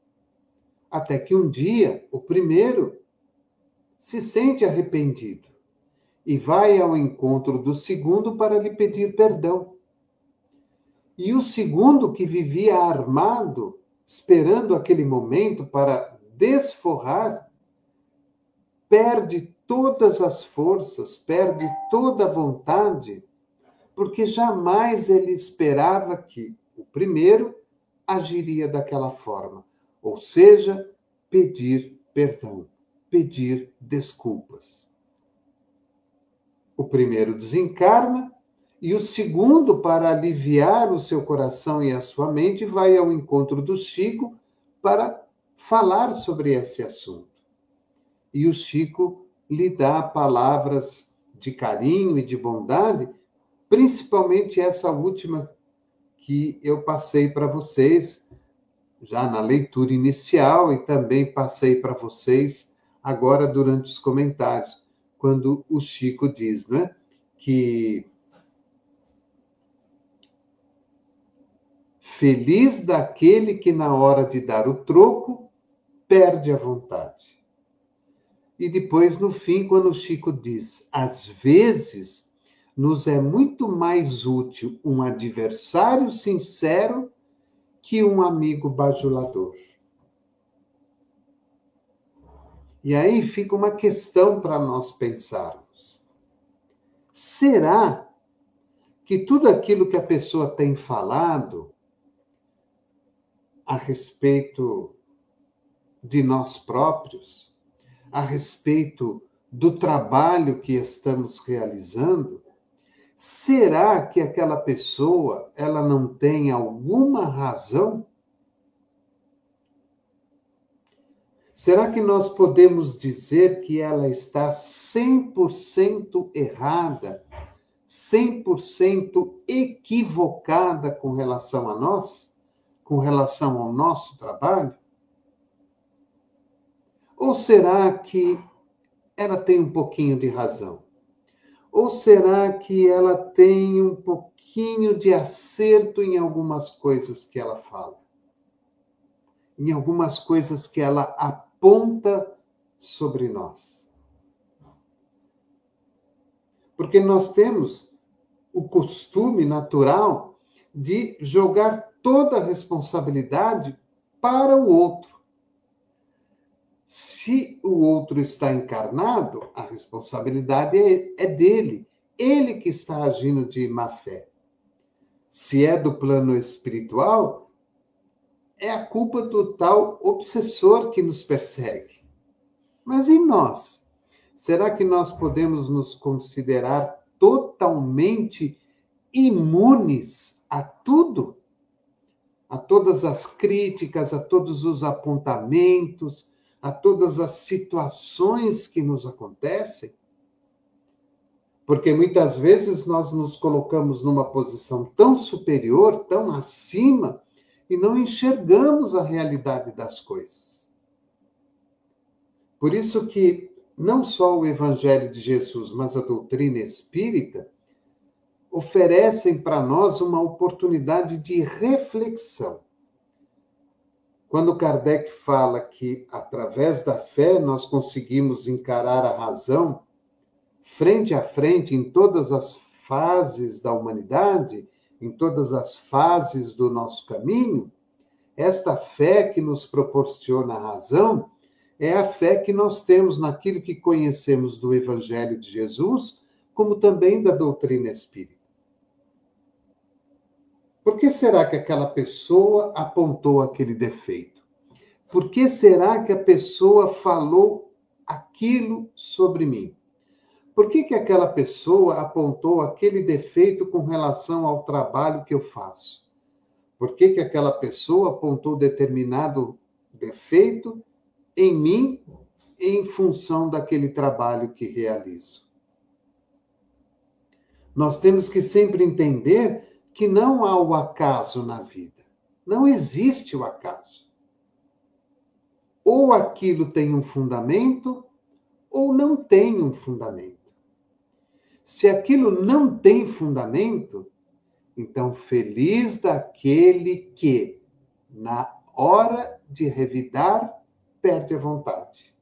A: Até que um dia, o primeiro se sente arrependido e vai ao encontro do segundo para lhe pedir perdão. E o segundo, que vivia armado, esperando aquele momento para desforrar, perde todas as forças, perde toda a vontade, porque jamais ele esperava que o primeiro agiria daquela forma, ou seja, pedir perdão, pedir desculpas. O primeiro desencarna e o segundo, para aliviar o seu coração e a sua mente, vai ao encontro do Chico para falar sobre esse assunto. E o Chico lhe dá palavras de carinho e de bondade, principalmente essa última que eu passei para vocês, já na leitura inicial, e também passei para vocês agora durante os comentários, quando o Chico diz, né, que feliz daquele que na hora de dar o troco perde a vontade. E depois, no fim, quando o Chico diz, às vezes nos é muito mais útil um adversário sincero que um amigo bajulador. E aí fica uma questão para nós pensarmos. Será que tudo aquilo que a pessoa tem falado a respeito de nós próprios, a respeito do trabalho que estamos realizando, será que aquela pessoa ela não tem alguma razão? Será que nós podemos dizer que ela está 100% errada, 100% equivocada com relação a nós, com relação ao nosso trabalho? Ou será que ela tem um pouquinho de razão? Ou será que ela tem um pouquinho de acerto em algumas coisas que ela fala? Em algumas coisas que ela aponta sobre nós? Porque nós temos o costume natural de jogar toda a responsabilidade para o outro. Se o outro está encarnado, a responsabilidade é dele. Ele que está agindo de má fé. Se é do plano espiritual, é a culpa do tal obsessor que nos persegue. Mas e nós? Será que nós podemos nos considerar totalmente imunes a tudo? A todas as críticas, a todos os apontamentos, a todas as situações que nos acontecem? Porque muitas vezes nós nos colocamos numa posição tão superior, tão acima, e não enxergamos a realidade das coisas. Por isso que não só o Evangelho de Jesus, mas a doutrina espírita oferecem para nós uma oportunidade de reflexão. Quando Kardec fala que, através da fé, nós conseguimos encarar a razão frente a frente em todas as fases da humanidade, em todas as fases do nosso caminho, esta fé que nos proporciona a razão é a fé que nós temos naquilo que conhecemos do Evangelho de Jesus, como também da doutrina espírita. Por que será que aquela pessoa apontou aquele defeito? Por que será que a pessoa falou aquilo sobre mim? Por que aquela pessoa apontou aquele defeito com relação ao trabalho que eu faço? Por que aquela pessoa apontou determinado defeito em mim em função daquele trabalho que realizo? Nós temos que sempre entender que não há o acaso na vida. Não existe o acaso. Ou aquilo tem um fundamento, ou não tem um fundamento. Se aquilo não tem fundamento, então feliz daquele que, na hora de revidar, perde a vontade.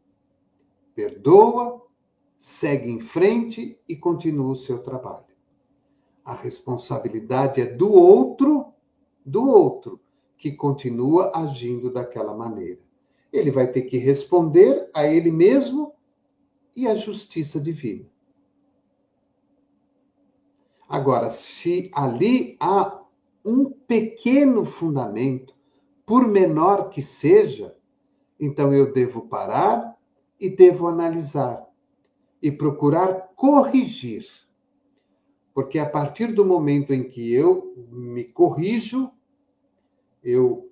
A: Perdoa, segue em frente e continua o seu trabalho. A responsabilidade é do outro que continua agindo daquela maneira. Ele vai ter que responder a ele mesmo e à justiça divina. Agora, se ali há um pequeno fundamento, por menor que seja, Então eu devo parar e devo analisar e procurar corrigir. Porque a partir do momento em que eu me corrijo, eu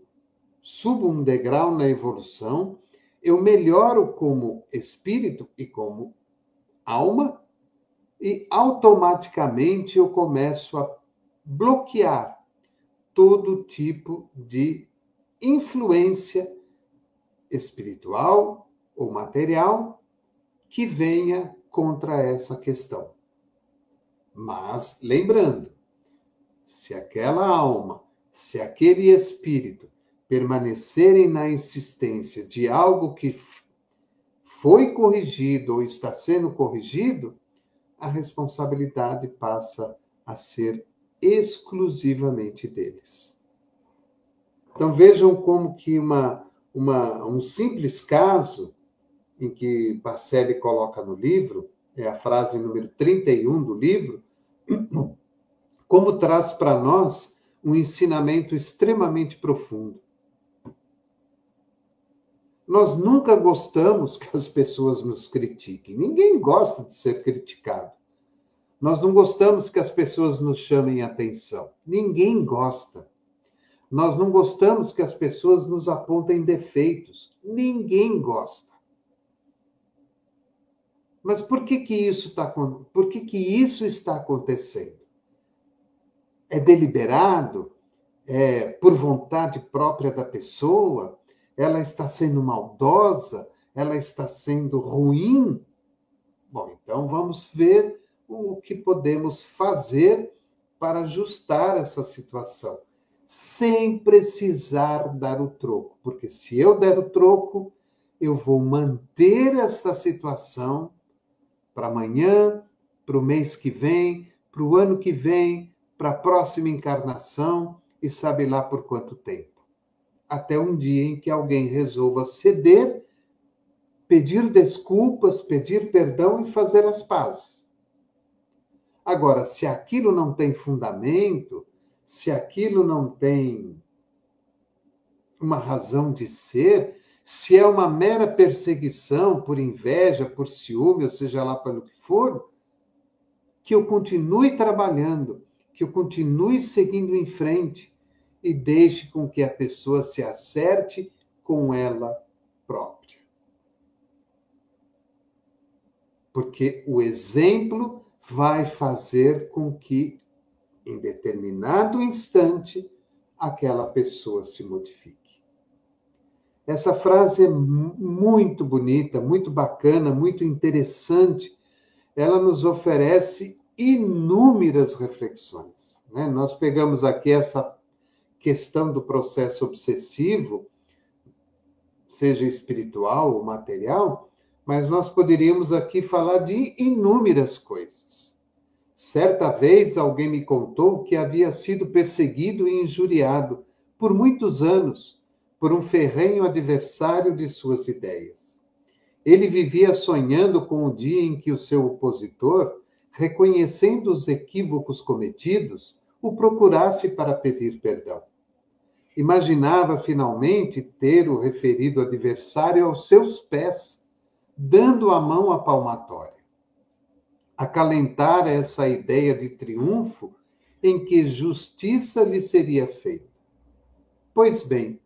A: subo um degrau na evolução, eu melhoro como espírito e como alma, e automaticamente eu começo a bloquear todo tipo de influência espiritual ou material que venha contra essa questão. Mas, lembrando, se aquela alma, se aquele espírito permanecerem na insistência de algo que foi corrigido ou está sendo corrigido, a responsabilidade passa a ser exclusivamente deles. Então vejam como que um simples caso em que Bacelli coloca no livro, é a frase número 31 do livro, como traz para nós um ensinamento extremamente profundo. Nós nunca gostamos que as pessoas nos critiquem. Ninguém gosta de ser criticado. Nós não gostamos que as pessoas nos chamem atenção. Ninguém gosta. Nós não gostamos que as pessoas nos apontem defeitos. Ninguém gosta. Mas por que isso está acontecendo? É deliberado? É por vontade própria da pessoa? Ela está sendo maldosa? Ela está sendo ruim? Bom, então vamos ver o que podemos fazer para ajustar essa situação, sem precisar dar o troco. Porque se eu der o troco, eu vou manter essa situação para amanhã, para o mês que vem, para o ano que vem, para a próxima encarnação, e sabe lá por quanto tempo. Até um dia em que alguém resolva ceder, pedir desculpas, pedir perdão e fazer as pazes. Agora, se aquilo não tem fundamento, se aquilo não tem uma razão de ser, se é uma mera perseguição por inveja, por ciúme, ou seja lá pelo que for, que eu continue trabalhando, que eu continue seguindo em frente e deixe com que a pessoa se acerte com ela própria. Porque o exemplo vai fazer com que, em determinado instante, aquela pessoa se modifique. Essa frase é muito bonita, muito bacana, muito interessante. Ela nos oferece inúmeras reflexões, né? Nós pegamos aqui essa questão do processo obsessivo, seja espiritual ou material, mas nós poderíamos aqui falar de inúmeras coisas. Certa vez alguém me contou que havia sido perseguido e injuriado por muitos anos por um ferrenho adversário de suas ideias. Ele vivia sonhando com o dia em que o seu opositor, reconhecendo os equívocos cometidos, o procurasse para pedir perdão. Imaginava finalmente ter o referido adversário aos seus pés, dando a mão à palmatória. Acalentara essa ideia de triunfo em que justiça lhe seria feita. Pois bem,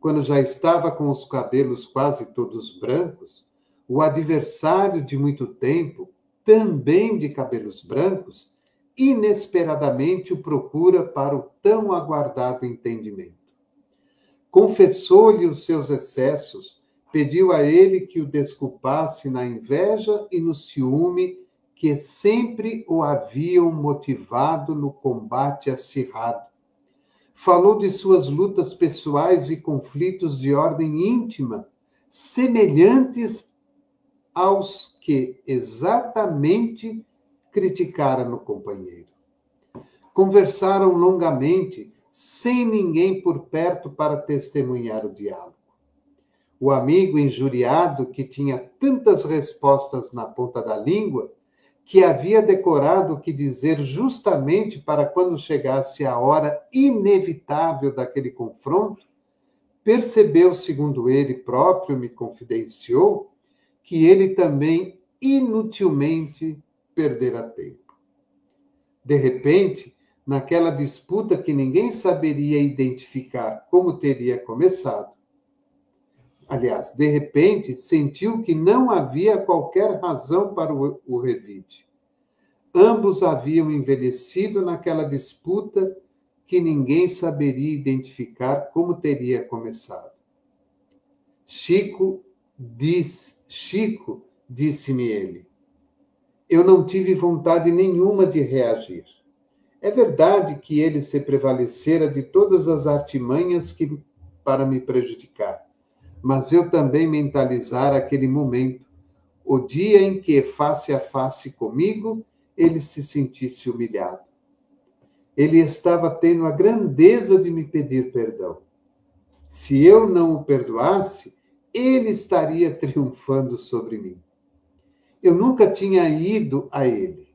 A: quando já estava com os cabelos quase todos brancos, o adversário de muito tempo, também de cabelos brancos, inesperadamente o procura para o tão aguardado entendimento. Confessou-lhe os seus excessos, pediu a ele que o desculpasse na inveja e no ciúme que sempre o haviam motivado no combate acirrado. Falou de suas lutas pessoais e conflitos de ordem íntima, semelhantes aos que exatamente criticara no companheiro. Conversaram longamente, sem ninguém por perto para testemunhar o diálogo. O amigo injuriado, que tinha tantas respostas na ponta da língua, que havia decorado o que dizer justamente para quando chegasse a hora inevitável daquele confronto, percebeu, segundo ele próprio me confidenciou, que ele também inutilmente perdera tempo. De repente, naquela disputa que ninguém saberia identificar como teria começado, aliás, de repente, sentiu que não havia qualquer razão para o revide. Ambos haviam envelhecido naquela disputa que ninguém saberia identificar como teria começado. Chico, disse-me ele, eu não tive vontade nenhuma de reagir. É verdade que ele se prevalecera de todas as artimanhas para me prejudicar, mas eu também mentalizara aquele momento, o dia em que, face a face comigo, ele se sentisse humilhado. Ele estava tendo a grandeza de me pedir perdão. Se eu não o perdoasse, ele estaria triunfando sobre mim. Eu nunca tinha ido a ele.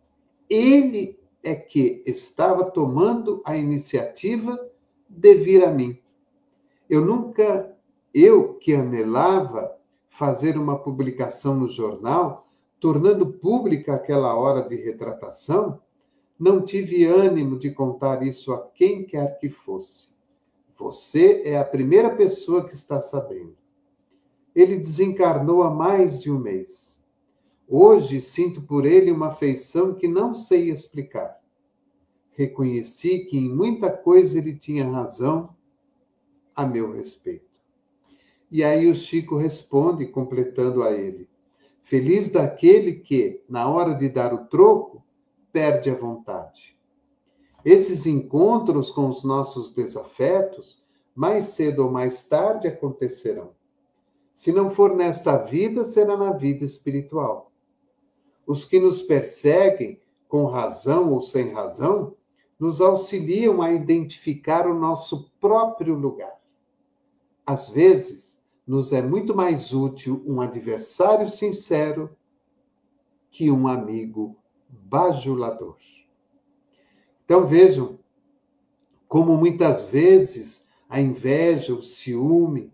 A: Ele é que estava tomando a iniciativa de vir a mim. Eu que anelava fazer uma publicação no jornal, tornando pública aquela hora de retratação, não tive ânimo de contar isso a quem quer que fosse. Você é a primeira pessoa que está sabendo. Ele desencarnou há mais de um mês. Hoje sinto por ele uma afeição que não sei explicar. Reconheci que em muita coisa ele tinha razão a meu respeito. E aí o Chico responde, completando a ele: feliz daquele que, na hora de dar o troco, perde a vontade. Esses encontros com os nossos desafetos, mais cedo ou mais tarde, acontecerão. Se não for nesta vida, será na vida espiritual. Os que nos perseguem, com razão ou sem razão, nos auxiliam a identificar o nosso próprio lugar. Às vezes, nos é muito mais útil um adversário sincero que um amigo bajulador. Então vejam como muitas vezes a inveja, o ciúme,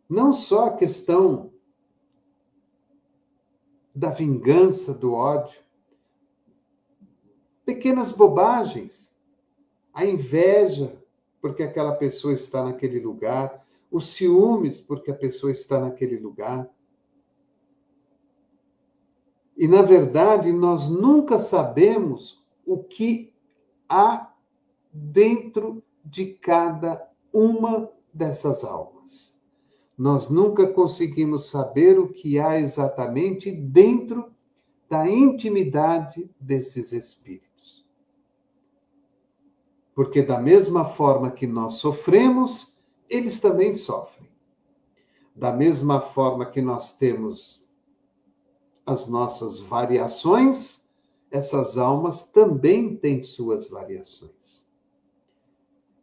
A: não só a questão da vingança, do ódio, pequenas bobagens, a inveja porque aquela pessoa está naquele lugar, os ciúmes porque a pessoa está naquele lugar. E, na verdade, nós nunca sabemos o que há dentro de cada uma dessas almas. Nós nunca conseguimos saber o que há exatamente dentro da intimidade desses espíritos. Porque, da mesma forma que nós sofremos, eles também sofrem. Da mesma forma que nós temos as nossas variações, essas almas também têm suas variações.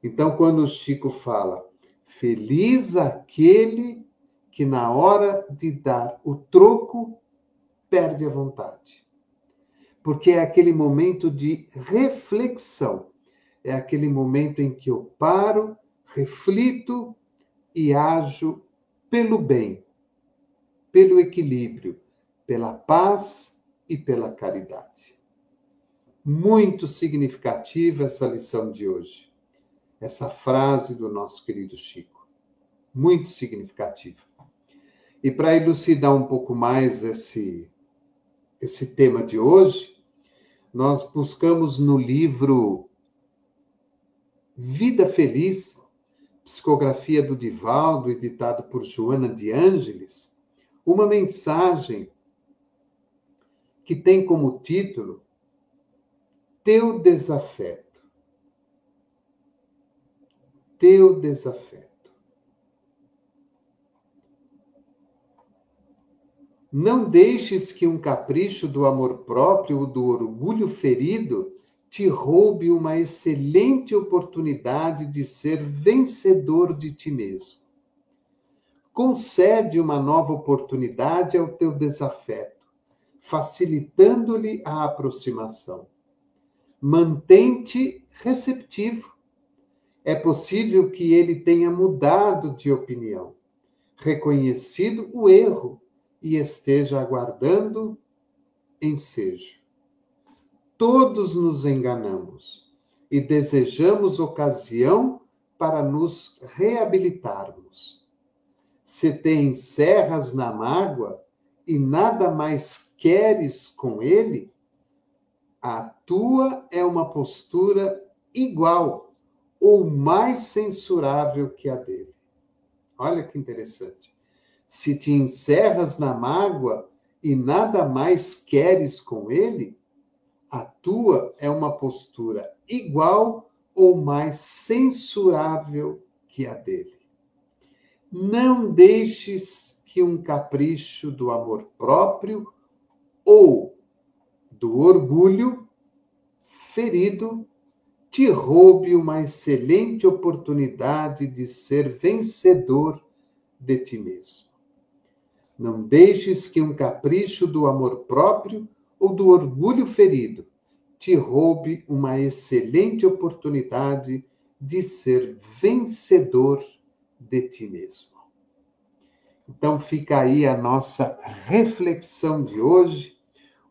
A: Então, quando o Chico fala, feliz aquele que na hora de dar o troco perde a vontade. Porque é aquele momento de reflexão, é aquele momento em que eu paro, reflito e ajo pelo bem, pelo equilíbrio, pela paz e pela caridade. Muito significativa essa lição de hoje. Essa frase do nosso querido Chico. Muito significativa. E para elucidar um pouco mais esse tema de hoje, nós buscamos no livro Vida Feliz, psicografia do Divaldo, editado por Joana de Ângeles, uma mensagem que tem como título Teu Desafeto. Teu desafeto. Não deixes que um capricho do amor próprio ou do orgulho ferido te roube uma excelente oportunidade de ser vencedor de ti mesmo. Concede uma nova oportunidade ao teu desafeto, facilitando-lhe a aproximação. Mantém-te receptivo. É possível que ele tenha mudado de opinião, reconhecido o erro e esteja aguardando ensejo. Todos nos enganamos e desejamos ocasião para nos reabilitarmos. Se te encerras na mágoa e nada mais queres com ele, a tua é uma postura igual ou mais censurável que a dele. Olha que interessante. Se te encerras na mágoa e nada mais queres com ele, a tua é uma postura igual ou mais censurável que a dele. Não deixes que um capricho do amor próprio ou do orgulho ferido te roube uma excelente oportunidade de ser vencedor de ti mesmo. Não deixes que um capricho do amor próprio ou do orgulho ferido te roube uma excelente oportunidade de ser vencedor de ti mesmo. Então fica aí a nossa reflexão de hoje.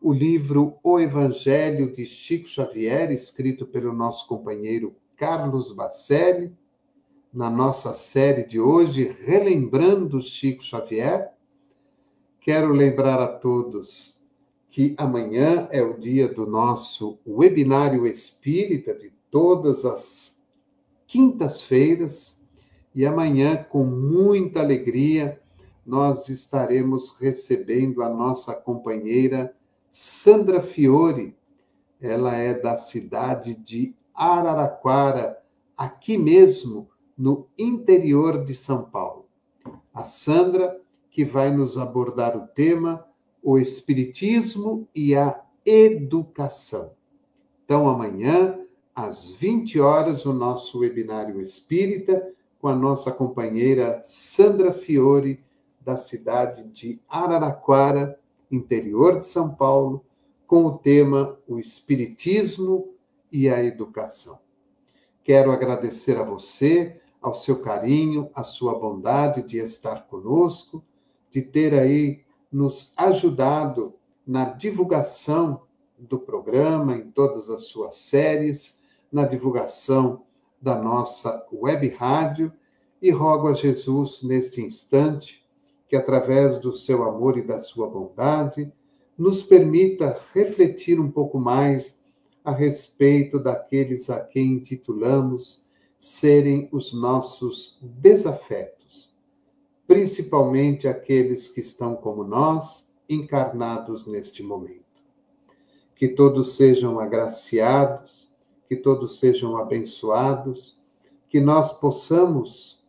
A: O livro O Evangelho de Chico Xavier, escrito pelo nosso companheiro Carlos Bacelli, na nossa série de hoje, Relembrando Chico Xavier. Quero lembrar a todos que amanhã é o dia do nosso webinário espírita, de todas as quintas-feiras, e amanhã, com muita alegria, nós estaremos recebendo a nossa companheira Sandra Fiore. Ela é da cidade de Araraquara, aqui mesmo, no interior de São Paulo. A Sandra, que vai nos abordar o tema o Espiritismo e a Educação. Então, amanhã, às 20 horas, o nosso webinário espírita, com a nossa companheira Sandra Fiore, da cidade de Araraquara, interior de São Paulo, com o tema o Espiritismo e a Educação. Quero agradecer a você, ao seu carinho, a sua bondade de estar conosco, de ter aí nos ajudado na divulgação do programa, em todas as suas séries, na divulgação da nossa web rádio, e rogo a Jesus, neste instante, que através do seu amor e da sua bondade, nos permita refletir um pouco mais a respeito daqueles a quem intitulamos serem os nossos desafetos, principalmente aqueles que estão como nós, encarnados neste momento. Que todos sejam agraciados, que todos sejam abençoados, que nós possamos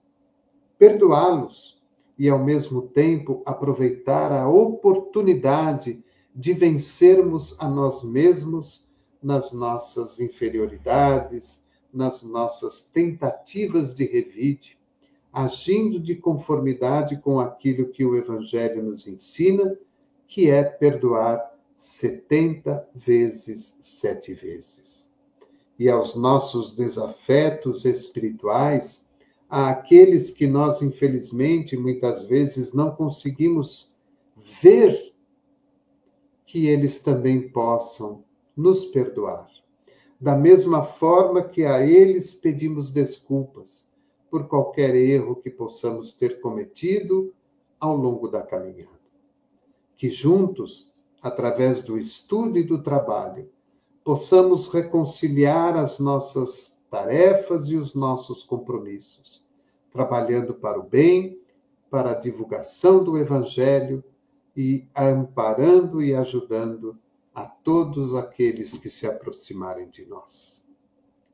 A: perdoá-los e, ao mesmo tempo, aproveitar a oportunidade de vencermos a nós mesmos nas nossas inferioridades, nas nossas tentativas de revide, agindo de conformidade com aquilo que o Evangelho nos ensina, que é perdoar 70 vezes, 7 vezes. E aos nossos desafetos espirituais, àqueles que nós, infelizmente, muitas vezes não conseguimos ver, que eles também possam nos perdoar. Da mesma forma que a eles pedimos desculpas por qualquer erro que possamos ter cometido ao longo da caminhada. Que juntos, através do estudo e do trabalho, possamos reconciliar as nossas tarefas e os nossos compromissos, trabalhando para o bem, para a divulgação do Evangelho e amparando e ajudando a todos aqueles que se aproximarem de nós.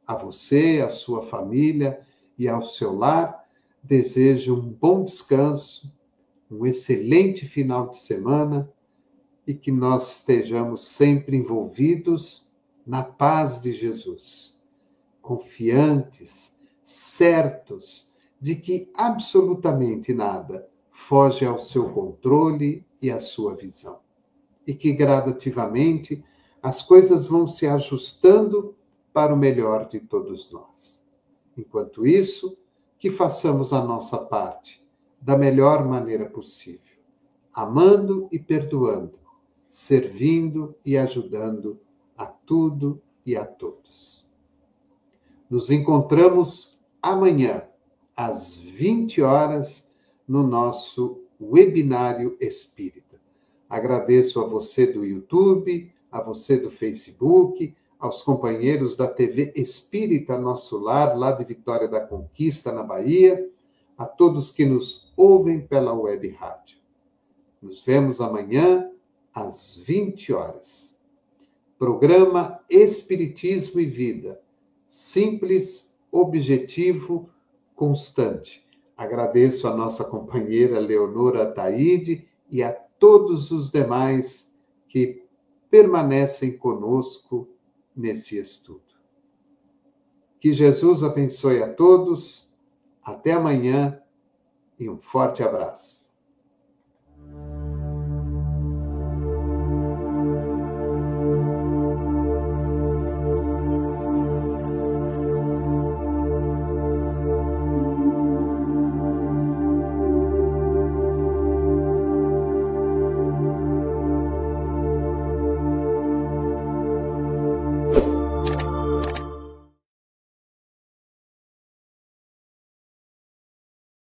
A: A você, a sua família e ao seu lar, desejo um bom descanso, um excelente final de semana e que nós estejamos sempre envolvidos na paz de Jesus, confiantes, certos de que absolutamente nada foge ao seu controle e à sua visão. E que gradativamente as coisas vão se ajustando para o melhor de todos nós. Enquanto isso, que façamos a nossa parte da melhor maneira possível, amando e perdoando, servindo e ajudando a tudo e a todos. Nos encontramos amanhã, às 20 horas, no nosso webinário espírita. Agradeço a você do YouTube, a você do Facebook, aos companheiros da TV Espírita Nosso Lar, lá de Vitória da Conquista, na Bahia, a todos que nos ouvem pela web rádio. Nos vemos amanhã, às 20 horas. Programa Espiritismo e Vida. Simples, objetivo, constante. Agradeço a nossa companheira Leonora Ataide e a todos os demais que permanecem conosco nesse estudo. Que Jesus abençoe a todos. Até amanhã e um forte abraço.